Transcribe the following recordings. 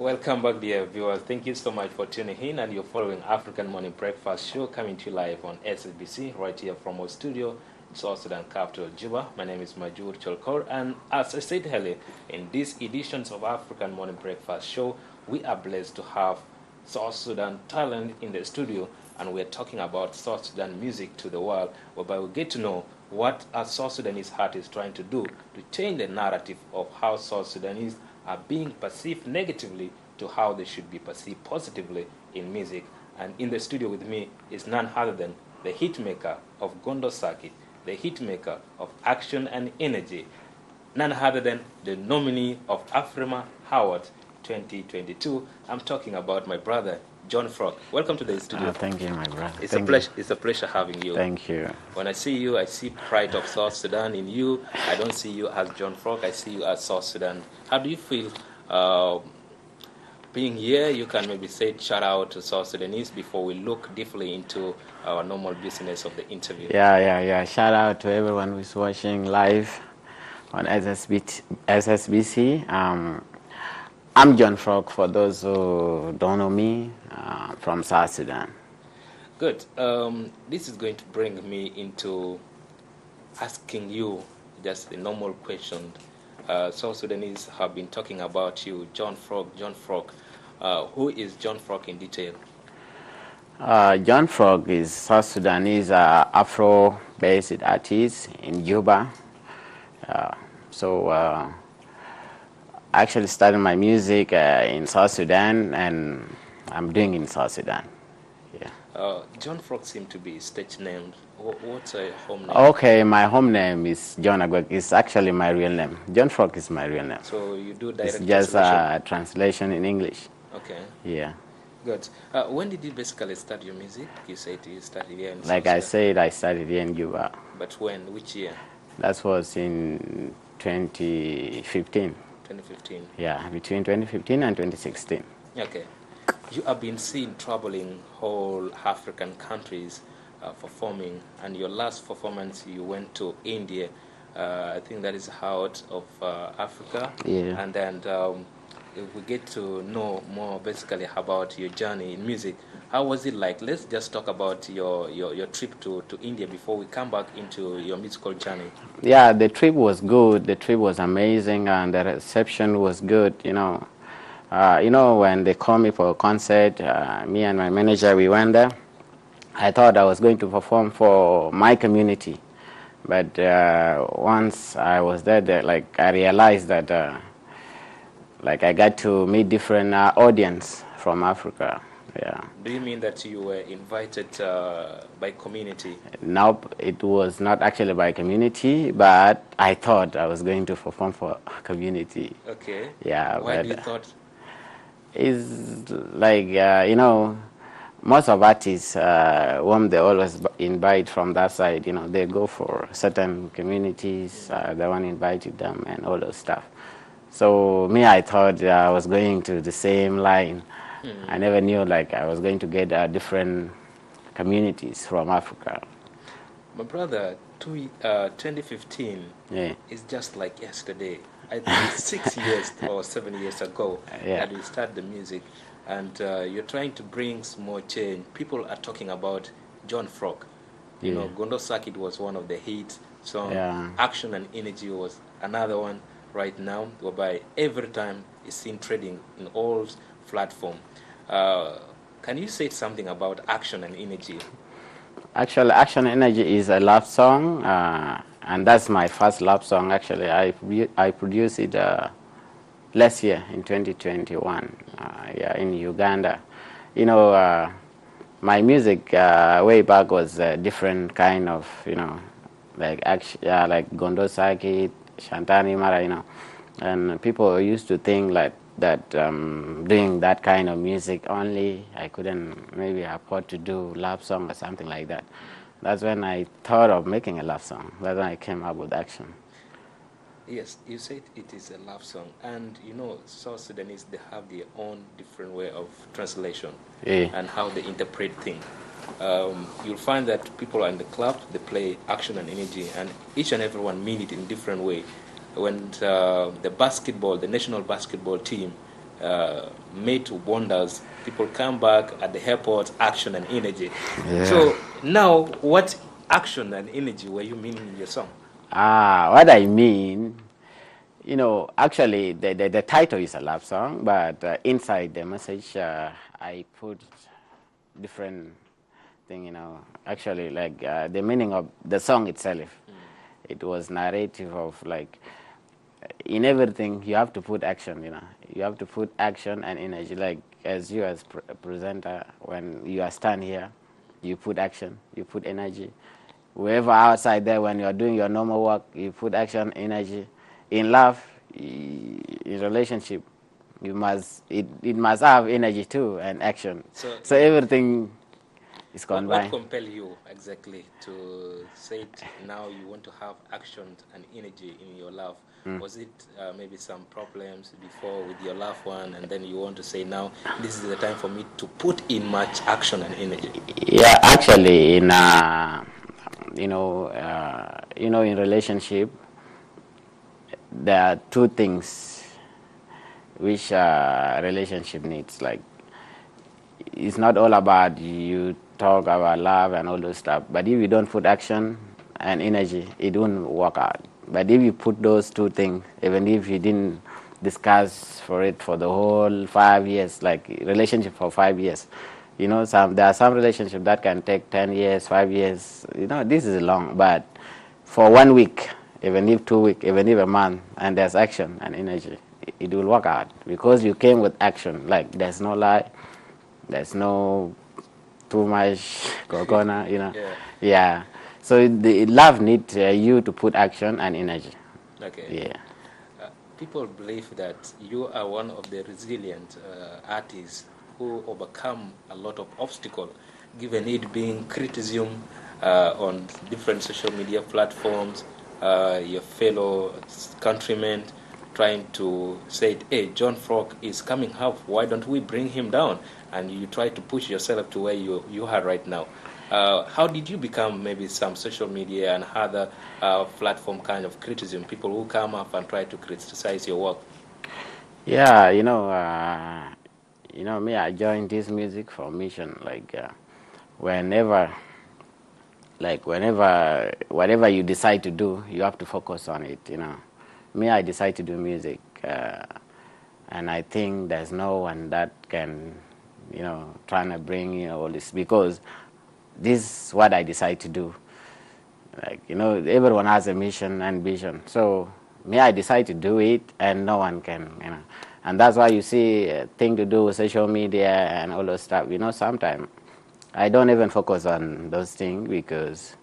Welcome back, dear viewers. Thank you so much for tuning in, and you're following African Morning Breakfast Show coming to you live on SSBC right here from our studio in South Sudan capital, Juba. My name is Majur Cholkor, and as I said earlier, in these editions of African Morning Breakfast Show, we are blessed to have South Sudan talent in the studio, and we're talking about South Sudan music to the world, whereby we get to know what a South Sudanese heart is trying to do to change the narrative of how South Sudanese are being perceived negatively to how they should be perceived positively in music. And in the studio with me is none other than the hitmaker of Gondo Circuit, the hitmaker of Action and Energy, none other than the nominee of Afrima Howard 2022. I'm talking about my brother, John Frog. Welcome to the studio. Thank you, my brother. It's a pleasure having you. Thank you. When I see you, I see pride of South Sudan in you. I don't see you as John Frog. I see you as South Sudan. How do you feel being here? You can maybe say shout out to South Sudanese before we look deeply into our normal business of the interview. Yeah. Shout out to everyone who's watching live on SSBC. I'm John Frog, for those who don't know me, from South Sudan. Good. This is going to bring me into asking you just the normal question. South Sudanese have been talking about you, John Frog. Who is John Frog in detail? John Frog is South Sudanese Afro-based artist in Juba. I actually started my music in South Sudan, and I'm doing in South Sudan. Yeah. John Frog seems to be stage named. What's your home name? Okay, my home name is John Agwek. It's actually my real name. John Frog is my real name. So you do direct translation? It's just a translation in English. Okay. Yeah. Good. When did you basically start your music? You said you started here in South Like Sudan. I said, I started here in Juba. But when? Which year? That was in 2015. 2015. Yeah, between 2015 and 2016. Okay. You have been seen traveling whole African countries performing, and your last performance you went to India. I think that is out of Africa. Yeah. And then if we get to know more basically about your journey in music, how was it like? Let's just talk about your trip to India before we come back into your musical journey. Yeah, the trip was good. The trip was amazing, and the reception was good. When they called me for a concert, me and my manager, we went there. I thought I was going to perform for my community, but once I was there, I realized that I got to meet different audience from Africa. Yeah. Do you mean that you were invited by community? Nope, it was not actually by community, but I thought I was going to perform for community. Okay. Yeah. Why do you thought? It's like, most of artists, whom they always invite from that side, they go for certain communities, the one invited them and all those stuff. So me, I thought I was going to the same line. I never knew I was going to get different communities from Africa. My brother, 2015 is just like yesterday. I think 6 years or 7 years ago that we started the music, and you're trying to bring more change. People are talking about John Frog. You know, Gondo Circuit was one of the hits. So Action and Energy was another one right now, whereby every time it's seen trading in all platform. Can you say something about Action and Energy? Actually, Action and Energy is a love song, and that's my first love song. Actually, I produced it last year in 2021, in Uganda. My music way back was a different kind of, like Gondo Circuit, Shantani Mara, and people used to think that doing that kind of music only, I couldn't maybe afford to do love song or something like that. That's when I thought of making a love song. That's when I came up with Action. Yes, you said it is a love song, and South Sudanese, they have their own different way of translation and how they interpret things. You'll find that people are in the club, they play Action and Energy, and each and everyone mean it in different way. When the national basketball team made wonders. People come back at the airport, action and energy. Yeah. So now, what action and energy were you meaning in your song? What I mean, you know, actually the title is a love song, but inside the message, I put different thing, you know. Actually, like the meaning of the song itself, it was narrative of like, in everything you have to put action, you know. You have to put action and energy. Like as you as presenter, when you are stand here, you put action, you put energy. Wherever outside there, when you are doing your normal work, you put action, energy. In love, in relationship, you must it must have energy too and action. So everything is combined. What compel you exactly to say it now you want to have action and energy in your love? Was it maybe some problems before with your loved one, and then you want to say now this is the time for me to put in much action and energy? Yeah, actually, in in relationship, there are two things which relationship needs. Like, it's not all about you talk about love and all those stuff, but if you don't put action and energy, it won't work out. But if you put those two things, even if you didn't discuss for it for the whole 5 years, like relationship for 5 years, you know, there are some relationship that can take 10 years, 5 years, you know, this is long, but for 1 week, even if 2 weeks, even if a month, and there's action and energy, it will work out because you came with action. Like, there's no lie, there's no too much coconut, you know. Yeah. So the love needs you to put action and energy. Okay. Yeah. People believe that you are one of the resilient artists who overcome a lot of obstacles, given it being criticism on different social media platforms, your fellow countrymen trying to say, hey, John Frog is coming up, why don't we bring him down? And you try to push yourself to where you are right now. How did you become maybe some social media and other platform kind of criticism, people who come up and try to criticize your work? Yeah, me, I joined this music for mission. Like, whenever, whatever you decide to do, you have to focus on it, you know. Me, I decide to do music, and I think there's no one that can, you know, trying to bring, you know, all this, because this is what I decide to do. Like, you know, everyone has a mission and vision. So me, I decide to do it, and no one can, you know. And that's why you see thing to do with social media and all those stuff. You know, sometimes I don't even focus on those things because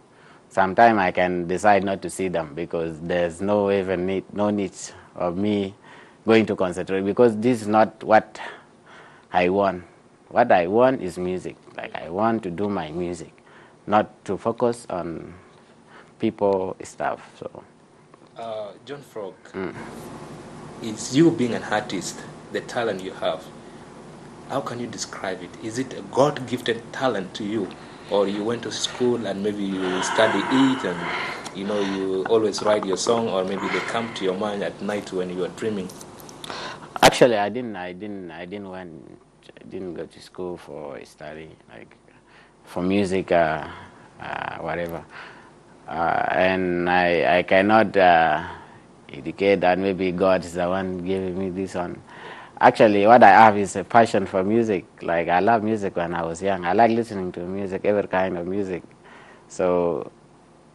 sometimes I can decide not to see them because there's no need of me going to concentrate, because this is not what I want. What I want is music. Like, I want to do my music, not to focus on people stuff. So John Frog, is you being an artist, the talent you have, how can you describe it? Is it a God-gifted talent to you, or you went to school and maybe you study it and you always write your song, or maybe they come to your mind at night when you are dreaming? actually, I didn't go to school for study, like for music, whatever. And I cannot indicate that maybe God is the one giving me this one. Actually, what I have is a passion for music. Like, I love music when I was young. I like listening to music, every kind of music. So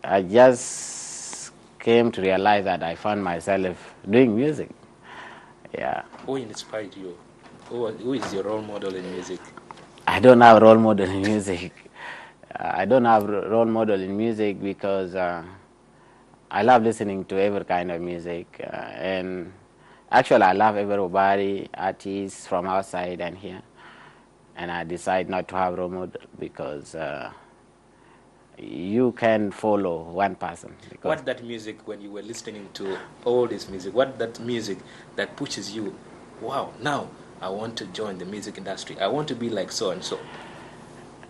I just came to realize that I found myself doing music. Yeah. Who inspired you? Who is your role model in music? I don't have a role model in music. I don't have a role model in music because I love listening to every kind of music. And actually, I love everybody, artists from outside and here. And I decide not to have role model because you can follow one person. What that music, when you were listening to all this music, what that music that pushes you, wow, now I want to join the music industry. I want to be like so and so.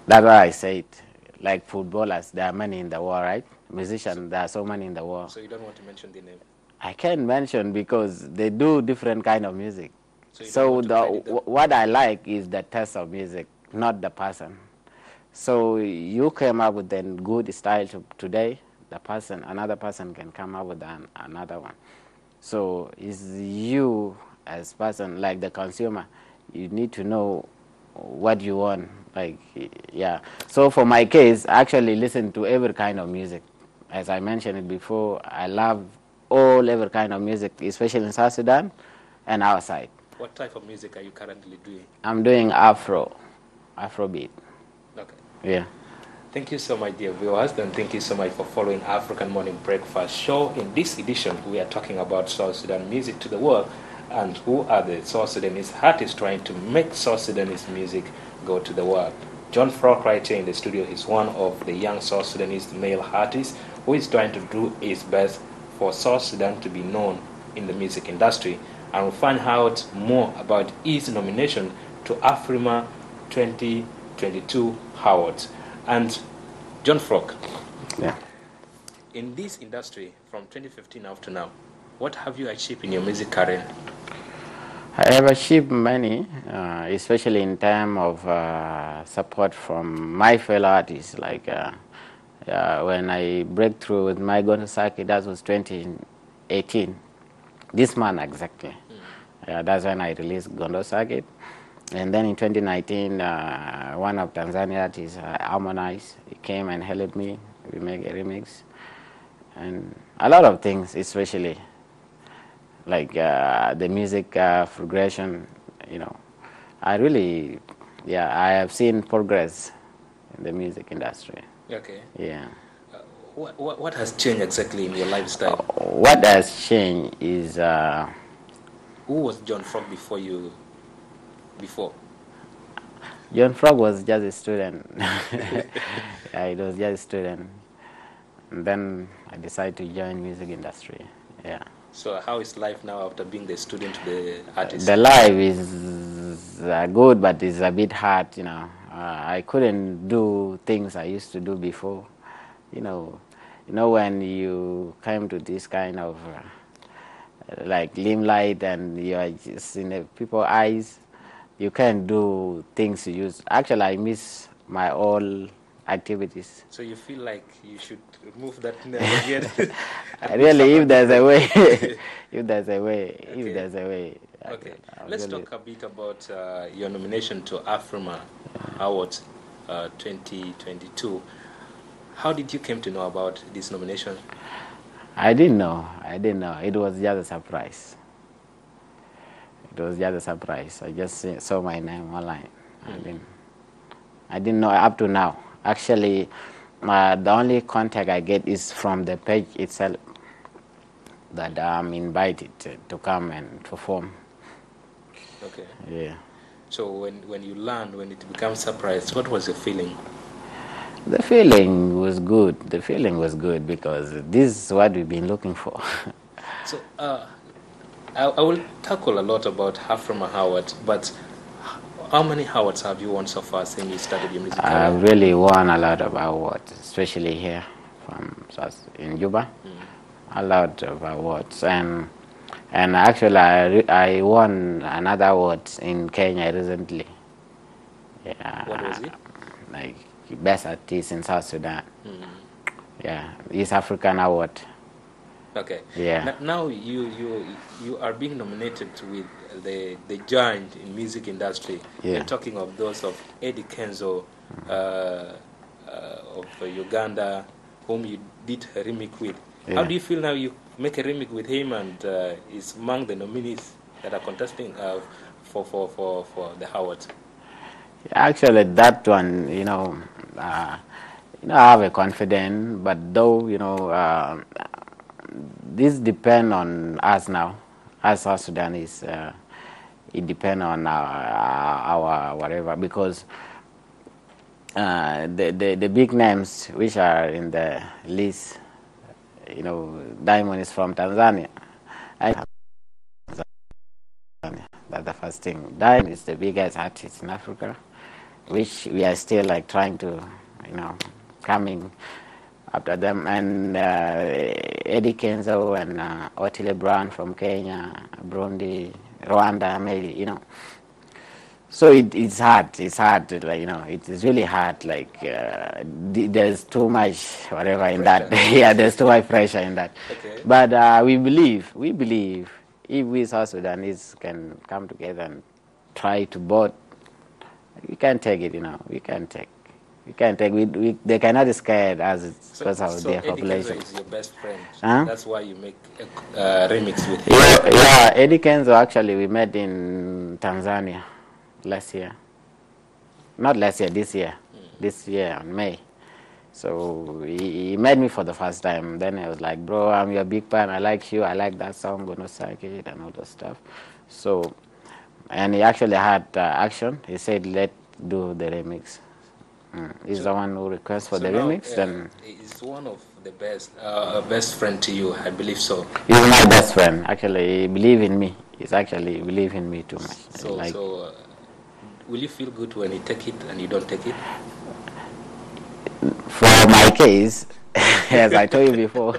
That's why I say it. Like footballers, there are many in the world, right? Musicians, there are so many in the world. So you don't want to mention the name? I can't mention because they do different kind of music. So what I like is the taste of music, not the person. So you came up with a good style today, another person can come up with another one. So it's you as person, like the consumer, you need to know what you want. Like, yeah. So for my case, I actually listen to every kind of music. As I mentioned it before, I love every kind of music, especially in South Sudan and outside. What type of music are you currently doing? I'm doing Afrobeat. Okay. Yeah. Thank you so much, dear viewers, and thank you so much for following African Morning Breakfast Show. In this edition, we are talking about South Sudan music to the world, and who are the South Sudanese artists trying to make South Sudanese music go to the world. John Frock, right here in the studio, is one of the young South Sudanese male artists who is trying to do his best for South Sudan to be known in the music industry. And we'll find out more about his nomination to Afrima 2022 awards. And John Frock, Yeah. in this industry from 2015 up to now, what have you achieved in your music career? I have achieved many, especially in terms of support from my fellow artists. Like when I break through with my Gono Circuit, that was 2018. This month exactly. That's when I released Gondo Circuit. And then in 2019, one of Tanzania artists, Harmonize, he came and helped me. We make a remix. And a lot of things, especially like the music progression, I have seen progress in the music industry. Okay. Yeah. What has changed exactly in your lifestyle? What has changed is... Who was John Frog before? John Frog was just a student. Yeah, he was just a student. And then I decided to join music industry. Yeah. So how is life now after being the student to the artist? The life is good, but it's a bit hard, I couldn't do things I used to do before. When you came to this kind of like limelight and you are just in the people's eyes, you can't do things you used. Actually, I miss my old activities. So you feel like you should remove that again? Really, if there's a way, if there's a way. Okay, let's talk a bit about your nomination to Afrima Awards 2022. How did you came to know about this nomination? I didn't know. It was just a surprise. I just saw my name online. I didn't know up to now. Actually, the only contact I get is from the page itself, that I'm invited to come and perform. Okay. Yeah. So when you learned, when it becomes surprise, what was your feeling? The feeling was good. Because this is what we've been looking for. So I will tackle a lot about Afrima Awards, but how many awards have you won so far since you started your music career? I've really won a lot of awards, especially here in Juba. A lot of awards, and actually I won another award in Kenya recently. Yeah. What was it? Like best artist in South Sudan. Yeah, East African Award. Okay. Yeah. Now you are being nominated with the giant in music industry. Yeah. We're talking of those of Eddie Kenzo of Uganda, whom you did a remix with. Yeah. How do you feel now you make a remix with him and is among the nominees that are contesting for the awards? Actually, that one, I have a confidence, but though, this depends on us now, as South Sudanese. It depends on our whatever, because the big names which are in the list, Diamond is from Tanzania. That's the first thing. Diamond is the biggest artist in Africa, which we are still like trying to, coming after them. And Eddie Kenzo and Otile Brown from Kenya, Burundi, Rwanda, maybe, you know. So it's hard. It's hard. Like, you know, it is really hard. Like there's too much whatever in Pressure. that. Yeah, there's too much pressure in that. Okay. But we believe if we South Sudanese can come together and try to board, we can take it. You know, we can take. We can take. They cannot be scared as because of their Eddie population. Kenzo is your best friend. Huh? That's why you make a remix with him. Yeah, Eddie Kenzo, actually, we met in Tanzania last year. Not last year, this year. This year, in May. So he met me for the first time. Then I was like, bro, I'm your big fan. I like you. I like that song, Gonna Psych It, and all that stuff. So, and he actually had action. He said, let's do the remix. He's the one who requests for the remix. Then he's one of the best friend to you, I believe so. he's my best friend. Actually, he believe in me. He's actually believe in me too much. So, will you feel good when you take it and you don't take it? For my case, as I told you before,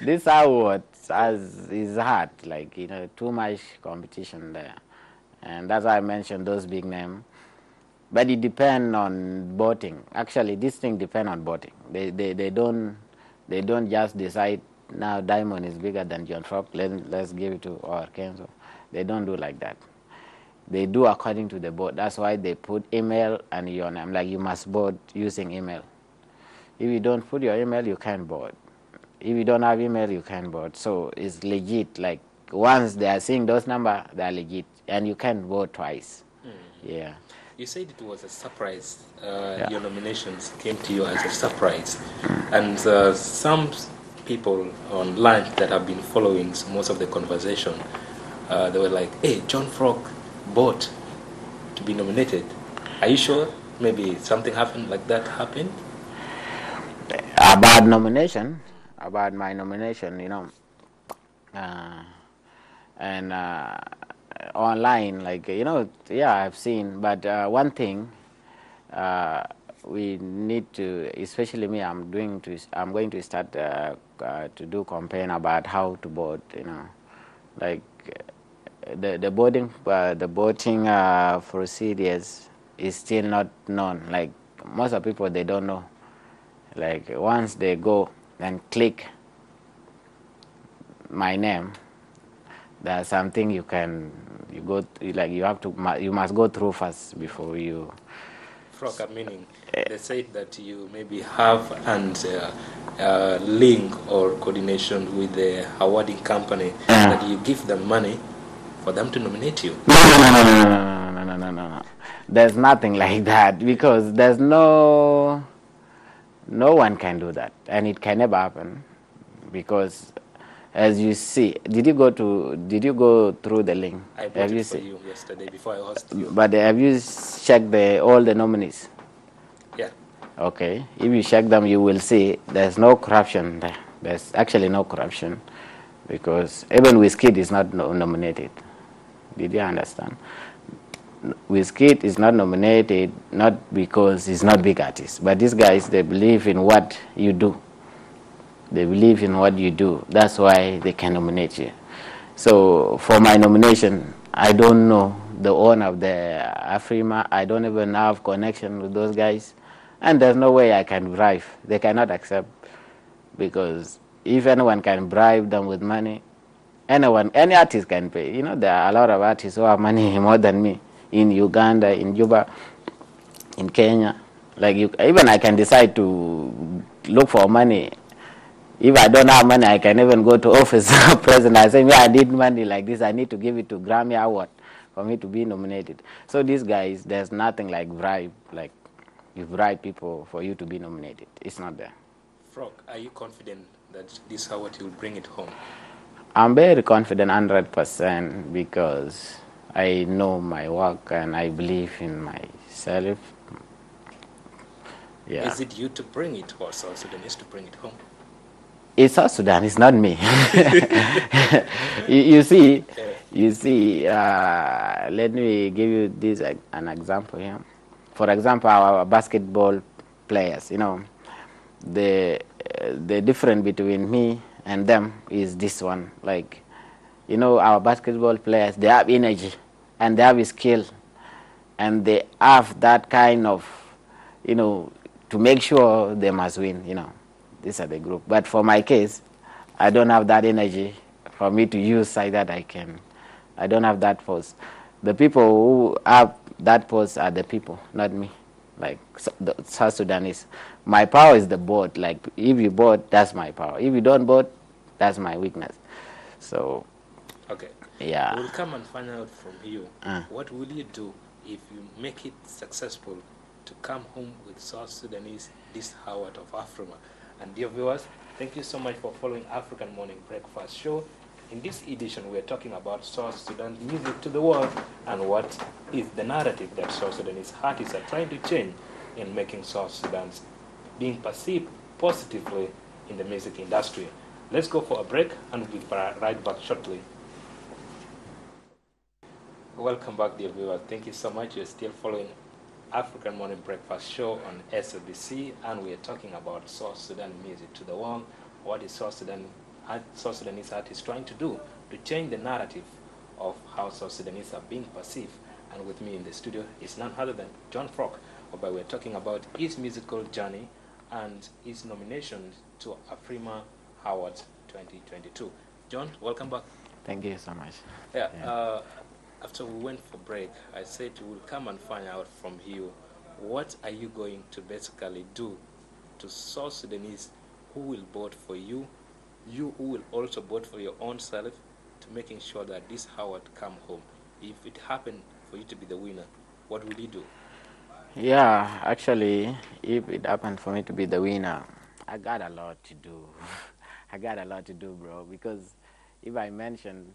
this award is hard. Like, you know, too much competition there, and that's why I mentioned those big names. But it depends on voting. Actually, this thing depends on voting. They don't just decide now Diamond is bigger than John Frog. Let's give it to or Kenzo. They don't do like that. They do according to the vote. That's why they put email and your name. Like, you must vote using email. If you don't put your email, you can't vote. If you don't have email, you can't vote. So it's legit. Like, once they are seeing those numbers, they are legit, and you can't vote twice. Yeah. You said it was a surprise. Your nominations came to you as a surprise. And some people online that have been following most of the conversation, they were like, hey, John Frog bought to be nominated. Are you sure? Maybe something happened like that happened? About my nomination, you know, and online, like, you know, yeah, I've seen. But one thing we need to, especially me, I'm going to start to do campaign about how to vote. You know, like the voting procedures is still not known. Like, most of people, they don't know. Like, once they go and click my name, there's something you must go through first before you. Frog, meaning they said that you maybe have and link or coordination with the awarding company that you give them money for them to nominate you. No. There's nothing like that, because there's no one can do that, and it can never happen, because as you see, did you go through the link? I bought it for you yesterday before I asked you. But have you checked all the nominees? Yeah. Okay. If you check them, you will see there's no corruption there. There's actually no corruption, because even Wizkid is not nominated. Did you understand? Wizkid is not nominated not because he's not big artist, but these guys, they believe in what you do. They believe in what you do. That's why they can nominate you. So for my nomination, I don't know the owner of the Afrima. I don't even have connection with those guys, and there's no way I can bribe. They cannot accept, because if anyone can bribe them with money, any artist can pay. You know, there are a lot of artists who have money more than me in Uganda, in Juba, in Kenya. Like, even I can decide to look for money. If I don't have money, I can even go to office of president. I say, yeah, I need money like this. I need to give it to Grammy Award for me to be nominated. So these guys, there's nothing like bribe. Like, you bribe people for you to be nominated. It's not there. Frog, are you confident that this award you'll bring it home? I'm very confident, 100%, because I know my work and I believe in myself. Yeah. Is it you to bring it, or South Sudanese to bring it home? It's South Sudan. It's not me. you see. Let me give you this an example here. For example, our basketball players. You know, the difference between me and them is this one. Like, You know, our basketball players, they have energy and they have skill and they have that kind of, you know, to make sure they must win, you know. These are the group. But for my case, I don't have that energy for me to use like that I don't have that force. The people who have that force are the people, not me. Like the South Sudanese. My power is the board. Like if you board, that's my power. If you don't board, that's my weakness. So Okay. yeah. We'll come and find out from you. What will you do if you make it successful to come home with South Sudanese this Howard of Africa? And dear viewers, thank you so much for following African Morning Breakfast Show. In this edition, we are talking about South Sudan music to the world and what is the narrative that South Sudanese artists are trying to change in making South Sudan being perceived positively in the music industry. Let's go for a break and we'll be right back shortly. Welcome back, dear viewers. Thank you so much. You're still following African Morning Breakfast Show on SSBC, and we are talking about South Sudan music to the world. What is South Sudanese artists trying to do to change the narrative of how South Sudanese are being perceived? And with me in the studio is none other than John Frock, whereby we're talking about his musical journey and his nomination to Afrima Awards 2022. John, welcome back. Thank you so much. Yeah. After we went for break, I said we'll come and find out from you what are you going to basically do to South Sudanese who will vote for you, you who will also vote for your own self, to making sure that this Howard come home. If it happened for you to be the winner, what will you do? Yeah, actually, if it happened for me to be the winner, I got a lot to do. I got a lot to do, bro, because if I mention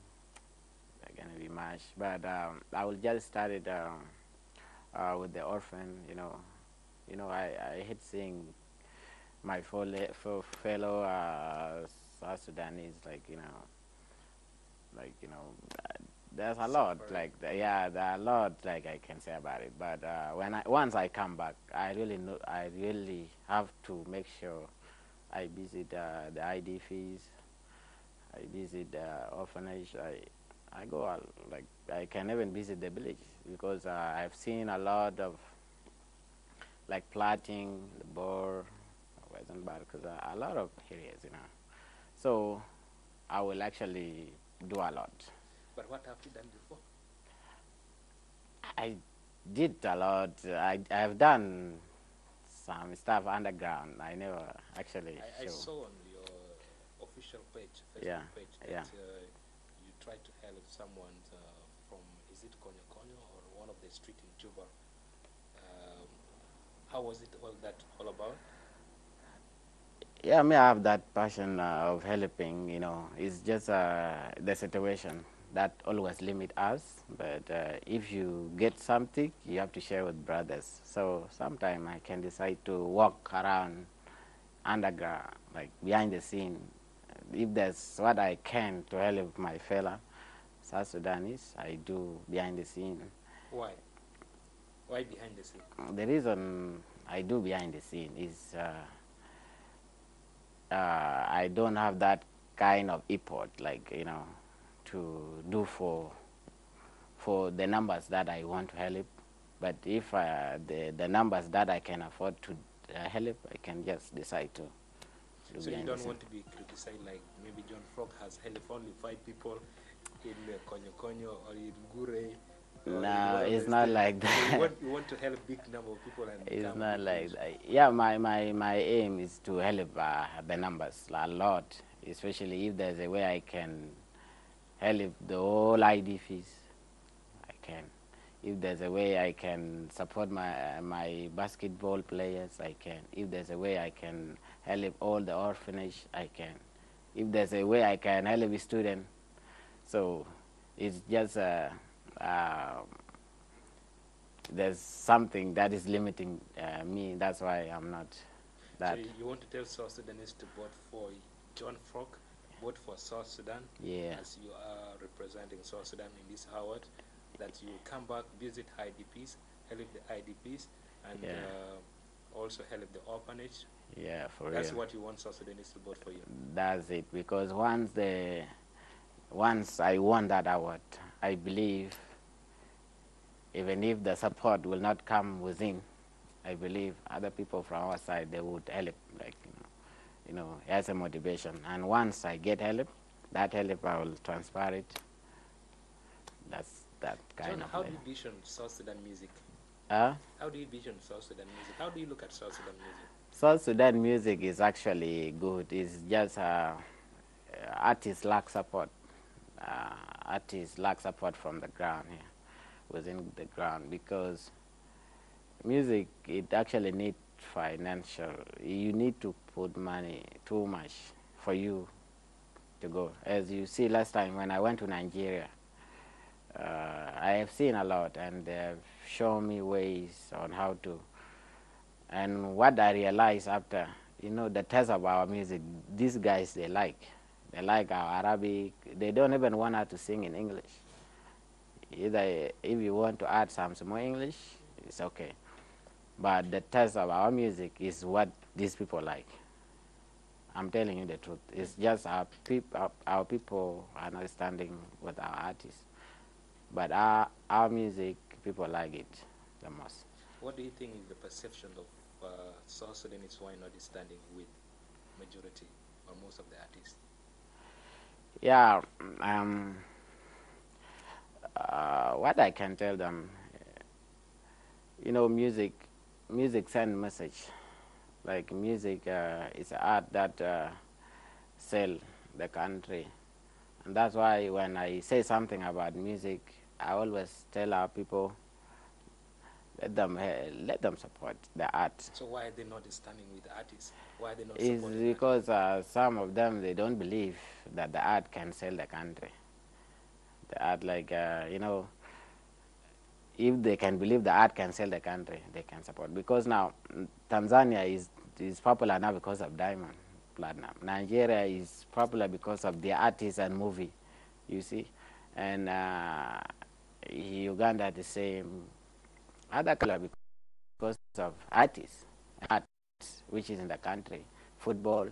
gonna be much, but I will just start it with the orphan. I hate seeing my fellow South Sudanese, there's a lot, yeah, there are a lot like I can say about it. But once I come back, I really have to make sure I visit the IDPs, I visit the orphanage, I go like I can even visit the village because I've seen a lot of like planting, the Bor, Western Barcas, a lot of areas, So I will actually do a lot. But what have you done before? I did a lot. I've done some stuff underground. I never actually. I saw on your official page, Facebook page, that you tried to help someone from, is it Konyo Konyo or one of the street in Juba? How was it all about? Yeah, I have that passion of helping. It's just the situation that always limit us. But if you get something, you have to share with brothers. So sometimes I can decide to walk around underground, like behind the scene. If there's what I can to help my fellow South Sudanese, I do behind the scene. Why? Why behind the scene? The reason I do behind the scene is I don't have that kind of effort, to do for the numbers that I want to help. But if the numbers that I can afford to help, I can just decide to. So you don't want to be criticized like maybe John Frog has helped only 5 people in Konyo Konyo or in Gure? No, it's not like that. So you want to help big number of people and it's not like that. Yeah, my aim is to help the numbers a lot, especially if there's a way I can help the whole IDPs. I can. If there's a way I can support my basketball players, I can. If there's a way I can help all the orphanage, I can. If there's a way I can help a student, so it's just there's something that is limiting me. That's why I'm not that. So you want to tell South Sudanese to vote for John Frog, vote for South Sudan, as you are representing South Sudan in this Howard, that you come back, visit IDPs, help the IDPs, and also help the orphanage. Yeah, for real. That's what you want South Sudanese to vote for you. That's it, because once once I won that award, I believe even if the support will not come within, I believe other people from our side, they would help, like, as a motivation. And once I get help, that help I will transfer it. That's that kind John, of how do like. you vision South Sudan music? Uh, How do you vision South Sudan music? How do you look at South Sudan music? South Sudan music is actually good. It's just artists lack support. Artists lack support from the ground here, within the ground, because music, it actually need financial. You need to put money too much for you to go. As you see last time when I went to Nigeria, I have seen a lot, and they have shown me ways on how to. And what I realized after, the taste of our music, these guys, they like our Arabic. They don't even want us to sing in English. Either if you want to add some more English, it's okay. But the taste of our music is what these people like. I'm telling you the truth. It's just our people are not standing with our artists. But our music, people like it the most. What do you think is the perception of South Sudanese why not standing with majority or most of the artists? Yeah, what I can tell them, music send message. Like music is art that sell the country, and that's why when I say something about music, I always tell our people, let them support the art. So why are they not standing with the artists? Why are they not Is supporting the artists? because some of them, they don't believe that the art can sell the country. The art, like, if they can believe the art can sell the country, they can support. Because now Tanzania is popular now because of diamond, platinum. Nigeria is popular because of the artists and movie, you see, and Uganda the same. Other color because of artists, art which is in the country, football,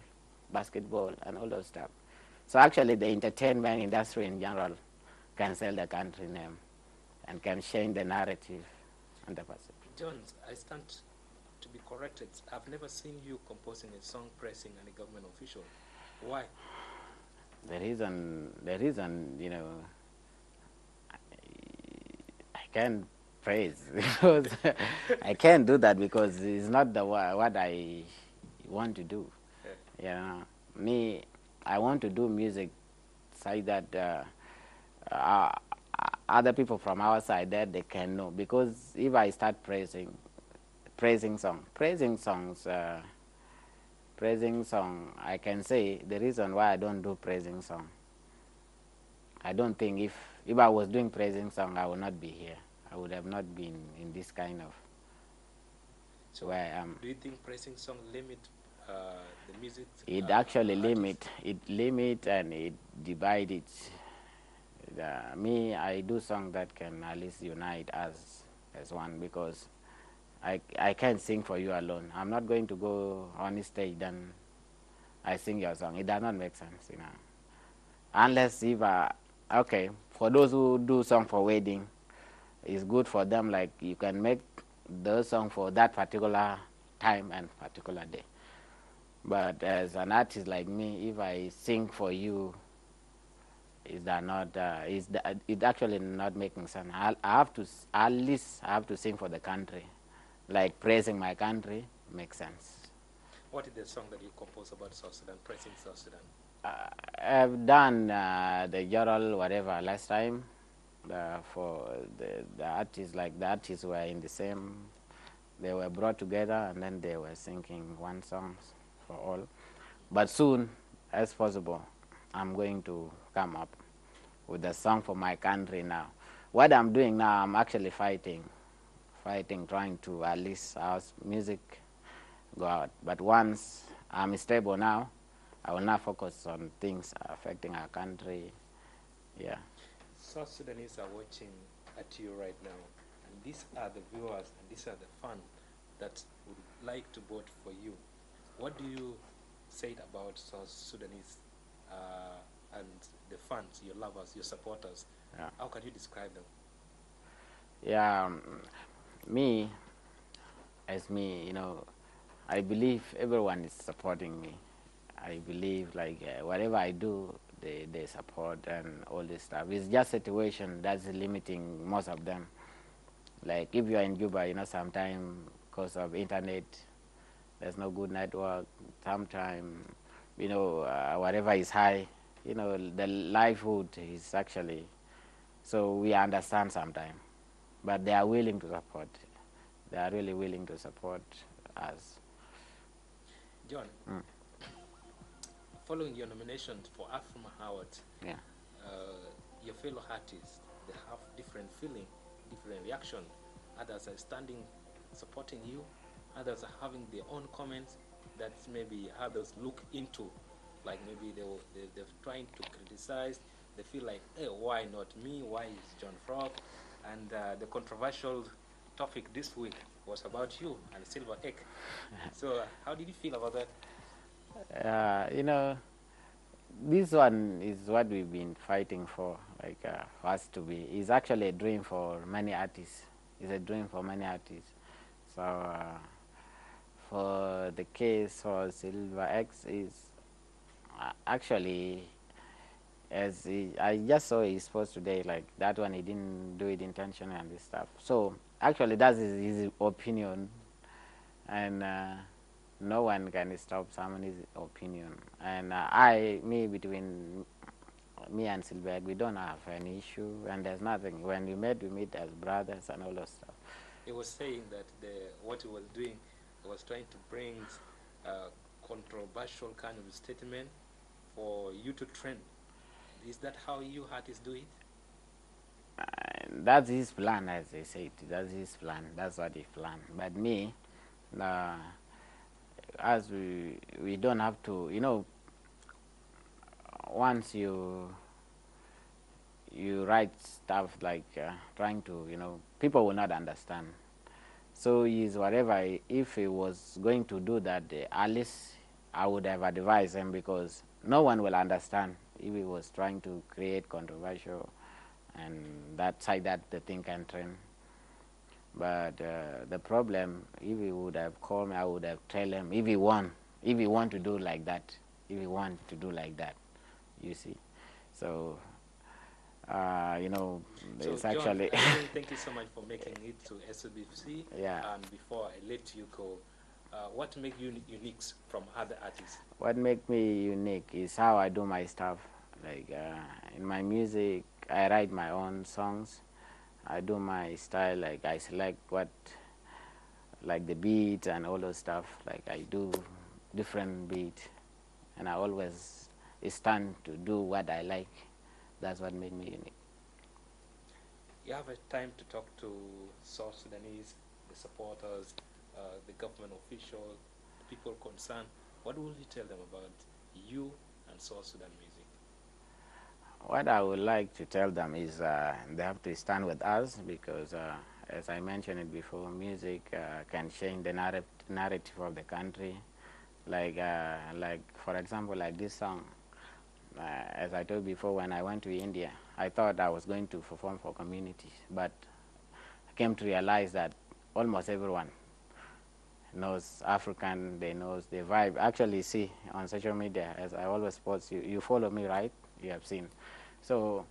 basketball, and all those stuff. So actually, the entertainment industry in general can sell the country name and can change the narrative and the perception. John, I stand to be corrected. I've never seen you composing a song praising any government official. Why? The reason, I can't praise because I can't do that because it's not what I want to do. Me, I want to do music so that uh, other people from our side that they can know. Because if I start praising song, I can say the reason why I don't do praising song. I don't think if I was doing praising song, I would not be here. I would have not been in this kind of So where I am. do you think praising song limit the music? It actually artists? limit and it divide it. Me, I do song that can at least unite us as one, because I can't sing for you alone. I'm not going to go on stage then I sing your song. It does not make sense. Unless if okay, for those who do song for wedding, it's good for them. Like you can make the song for that particular time and particular day. But as an artist like me, if I sing for you, is that not? It actually not making sense. I have to at least I have to sing for the country, like praising my country makes sense. What is the song that you compose about South Sudan, praising South Sudan? I've done the Joral whatever last time for the artists. Like the artists were in the same, they were brought together and then they were singing one song for all. But soon as possible, I'm going to come up with a song for my country now. What I'm doing now, I'm actually fighting, trying to at least our music go out. But once I'm stable now, I will now focus on things affecting our country. Yeah. South Sudanese are watching at you right now, and these are the viewers and these are the fans that would like to vote for you. What do you say about South Sudanese and the fans, your lovers, your supporters. Yeah. How can you describe them? Yeah, me, as me, I believe everyone is supporting me. I believe like whatever I do, they support and all this stuff. It's just situation that's limiting most of them. Like if you're in Cuba, sometimes because of internet, there's no good network. Sometimes, whatever is high, the livelihood is actually. So we understand sometimes, but they are willing to support. They are really willing to support us. John, Mm. following your nominations for Afrima Award, Yeah. your fellow artists, they have different feeling, different reaction. Others are standing, supporting you. Others are having their own comments that maybe others look into. Like maybe they're trying to criticize. They feel like, hey, why not me? Why is John Frog? And the controversial topic this week was about you and Silver Egg. So how did you feel about that? Uh, you know, this one is what we've been fighting for, like for us to be. It's actually a dream for many artists. It's a dream for many artists. So for the case for Silver X is actually, I just saw his post today, like that one he didn't do it intentionally and this stuff. So actually that's his opinion, and no one can stop someone's opinion. And between me and Silberg, we don't have any issue, and there's nothing. When we meet as brothers and all that stuff. He was saying that what he was doing, he was trying to bring a controversial kind of statement for you to trend. Is that how you artists do it? That's his plan, as they say. That's his plan. That's what he planned. But me, uh, as we don't have to, once you write stuff like trying to, people will not understand. So is whatever, if he was going to do that, at least I would have advised him, because no one will understand if he was trying to create controversial and that side that the thing can trend. But the problem, if he would have called me, I would have tell him if he want to do like that, you see. So So, it's John, actually again, thank you so much for making it to SSBC. Yeah. And before I let you go, what makes you unique from other artists? What makes me unique is how I do my stuff. Like in my music, I write my own songs. I do my style, like I select like the beat and all those stuff. Like I do different beat, and I always stand to do what I like. That's what made me unique. You have a time to talk to South Sudanese, the supporters, the government officials, the people concerned. What will you tell them about you and South Sudan music? What I would like to tell them is they have to stand with us, because, as I mentioned it before, music can change the narrative of the country. Like for example, like this song. As I told before, when I went to India, I thought I was going to perform for communities, but I came to realize that almost everyone knows African, they knows the vibe. Actually, see on social media, as I always post, you follow me, right? You have seen. So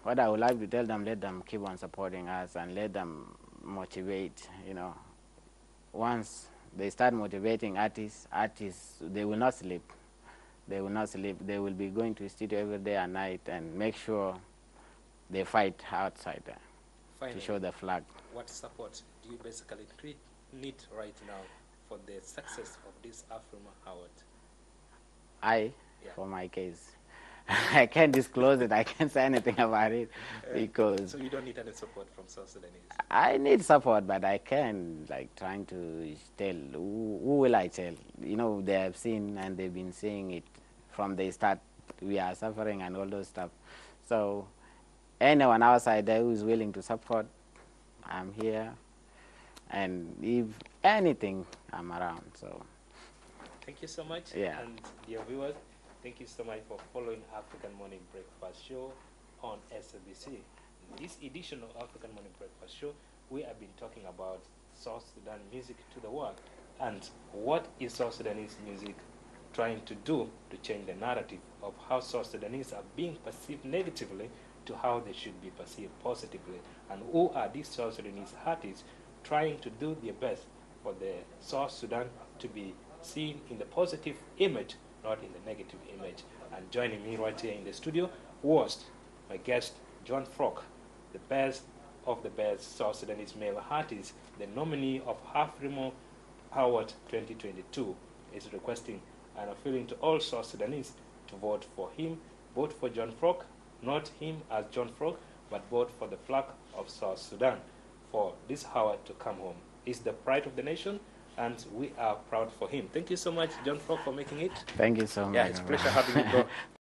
what I would like to tell them, let them keep on supporting us and let them motivate, Once they start motivating artists, they will not sleep. They will not sleep. They will be going to studio every day and night and make sure they fight outside there Finally, to show the flag. what support do you basically need right now for the success of this Afrima Award? For my case, I can't disclose it. I can't say anything about it because So you don't need any support from South Sudanese? I need support, but I can trying to tell. Who will I tell? They have seen and they've been seeing it from the start. We are suffering and all those stuff. So anyone outside there who is willing to support, I'm here. And if anything, I'm around. So thank you so much. Yeah. And dear viewers, Thank you so much for following African Morning Breakfast Show on SSBC. In this edition of African Morning Breakfast Show, we have been talking about South Sudan music to the world, and what is South Sudanese music trying to do to change the narrative of how South Sudanese are being perceived negatively to how they should be perceived positively, and who are these South Sudanese artists trying to do their best for the South Sudan to be seen in the positive image, not in the negative image. And joining me right here in the studio was my guest, John Frock, the best of the best South Sudanese male artist, the nominee of Afrimo Award 2022, is requesting and appealing to all South Sudanese to vote for him, vote for John Frock, not him as John Frock, but vote for the flag of South Sudan for this Howard to come home. He's the pride of the nation, and we are proud for him. Thank you so much, John Frock, for making it. Thank you so much. Yeah, it's a pleasure having you, bro.